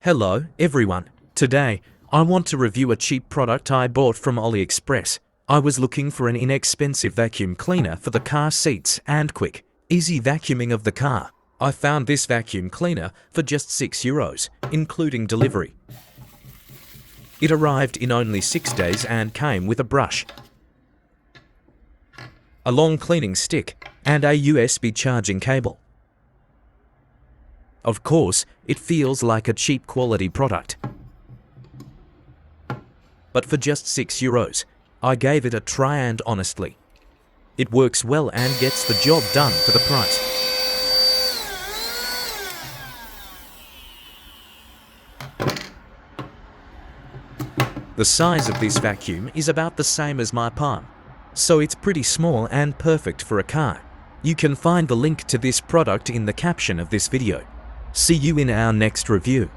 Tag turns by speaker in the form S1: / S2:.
S1: Hello, everyone. Today, I want to review a cheap product I bought from AliExpress. I was looking for an inexpensive vacuum cleaner for the car seats and quick, easy vacuuming of the car. I found this vacuum cleaner for just €6, including delivery. It arrived in only 6 days and came with a brush, a long cleaning stick, and a USB charging cable. Of course, it feels like a cheap quality product. But for just €6, I gave it a try and honestly, it works well and gets the job done for the price. The size of this vacuum is about the same as my palm, so it's pretty small and perfect for a car. You can find the link to this product in the caption of this video. See you in our next review.